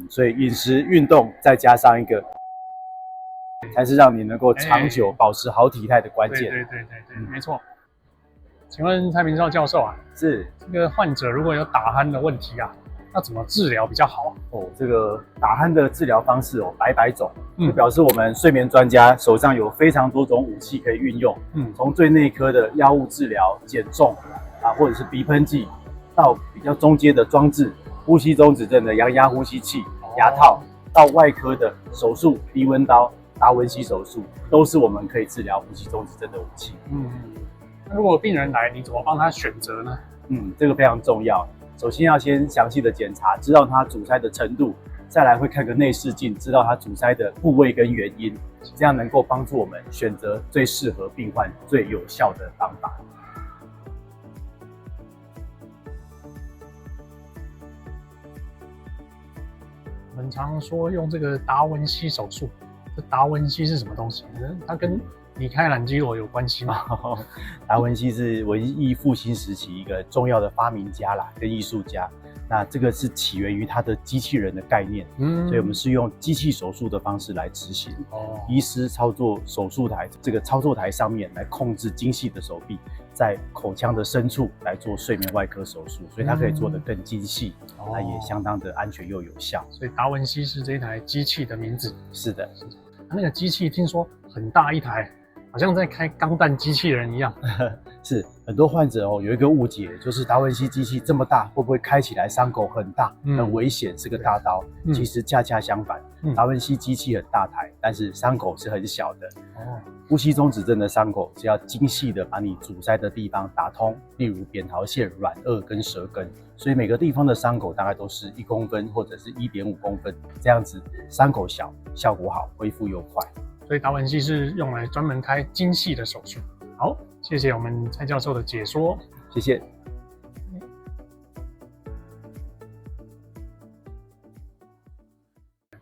所以饮食、运动再加上一个，才是让你能够长久保持好体态的关键。对，没错。请问蔡明照教授啊，是这个患者如果有打鼾的问题啊，要怎么治疗比较好？这个打鼾的治疗方式百百种，就表示我们睡眠专家手上有非常多种武器可以运用。从最内科的药物治疗、减重或者是鼻喷剂，到比较中阶的装置，呼吸中止症的阳压呼吸器、牙套，到外科的手术、低温刀、达文西手术，都是我们可以治疗呼吸中止症的武器。如果病人来，你怎么帮他选择呢？这个非常重要。首先要先详细的检查，知道他阻塞的程度，再来会看个内视镜，知道他阻塞的部位跟原因，这样能够帮助我们选择最适合病患、最有效的方法。我们常说用这个达文西手术，这达文西是什么东西？它跟米开朗基罗有关系吗？达文西是文艺复兴时期一个重要的发明家啦，跟艺术家。那这个是起源于他的机器人的概念，所以我们是用机器手术的方式来执行。医师操作手术台，这个操作台上面来控制精细的手臂，在口腔的深处来做睡眠外科手术，所以它可以做得更精细，那也相当的安全又有效。所以达文西是这一台机器的名字。是的，那个机器听说很大一台，好像在开钢弹机器人一样。是很多患者有一个误解，就是达文西机器这么大，会不会开起来伤口很大，很危险，是个大刀？其实恰恰相反，达文西机器很大台，但是伤口是很小的。呼吸中止症的伤口是要精细的把你阻塞的地方打通，例如扁桃腺、软腭跟舌根，所以每个地方的伤口大概都是1公分或者是1.5公分，这样子伤口小，效果好，恢复又快。所以达文西是用来专门开精细的手术。好，谢谢我们蔡教授的解说。谢谢。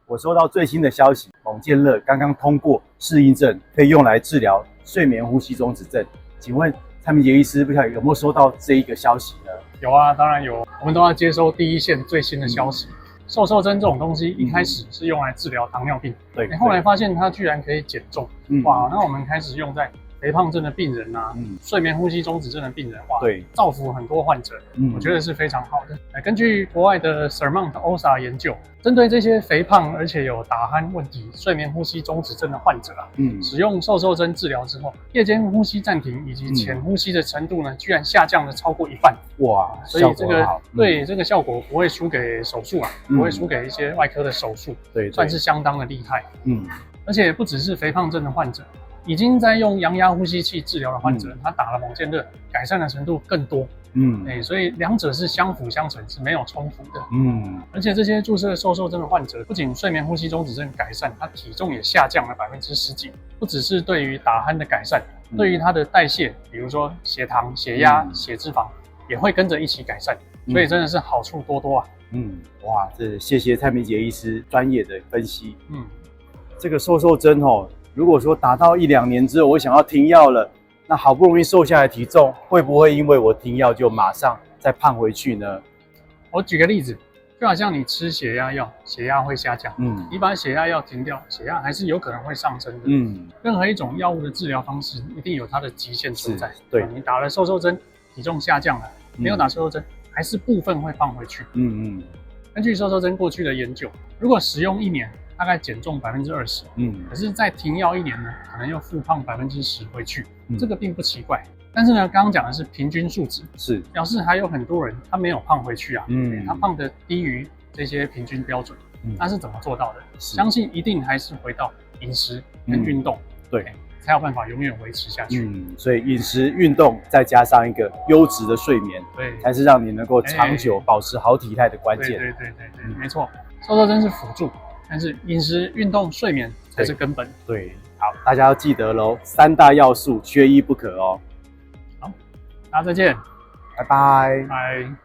我收到最新的消息，蒙健乐刚刚通过适应症，可以用来治疗睡眠呼吸中止症。请问蔡明杰医师，不晓得有没有收到这一个消息呢？有啊，当然有，我们都要接收第一线最新的消息。瘦瘦针这种东西一开始是用来治疗糖尿病，对，后来发现它居然可以减重，哇，那我们开始用在肥胖症的病人睡眠呼吸中止症的病人，哇，对，造福很多患者，我觉得是非常好的。根据国外的 Sermont OSA 研究，针对这些肥胖而且有打鼾问题、睡眠呼吸中止症的患者使用瘦瘦针治疗之后，夜间呼吸暂停以及浅呼吸的程度呢，居然下降了超过1半，哇，所以这个对这个效果不会输给手术不会输给一些外科的手术，对，算是相当的厉害，而且不只是肥胖症的患者。已经在用阳压呼吸器治疗的患者，他打了蒙健乐，改善的程度更多。所以两者是相辅相成，是没有冲突的。而且这些注射瘦瘦针的患者，不仅睡眠呼吸中止症改善，他体重也下降了10%几。不只是对于打鼾的改善，对于他的代谢，比如说血糖、血压、血脂肪，也会跟着一起改善。所以真的是好处多多啊。哇，这谢谢蔡明杰医师专业的分析。这个瘦瘦针如果说打到1、2年之后，我想要停药了，那好不容易瘦下来体重，会不会因为我停药就马上再胖回去呢？我举个例子，就好像你吃血压药，血压会下降，你把血压药停掉，血压还是有可能会上升的。任何一种药物的治疗方式，一定有它的极限所在。对，你打了瘦瘦针，体重下降了，没有打瘦瘦针，还是部分会胖回去。根据瘦瘦针过去的研究，如果使用1年，大概减重20%，可是再停药1年呢，可能又复胖10%回去，这个并不奇怪。但是呢，刚刚讲的是平均数值，是表示还有很多人他没有胖回去啊，他胖的低于这些平均标准，那是怎么做到的？相信一定还是回到饮食跟运动，对，才有办法永远维持下去。所以饮食、运动再加上一个优质的睡眠，对，才是让你能够长久保持好体态的关键。对，没错，瘦瘦针是辅助。但是饮食、运动、睡眠才是根本。对，好，大家要记得咯，3大要素缺一不可哦。好，大家再见，拜拜。拜。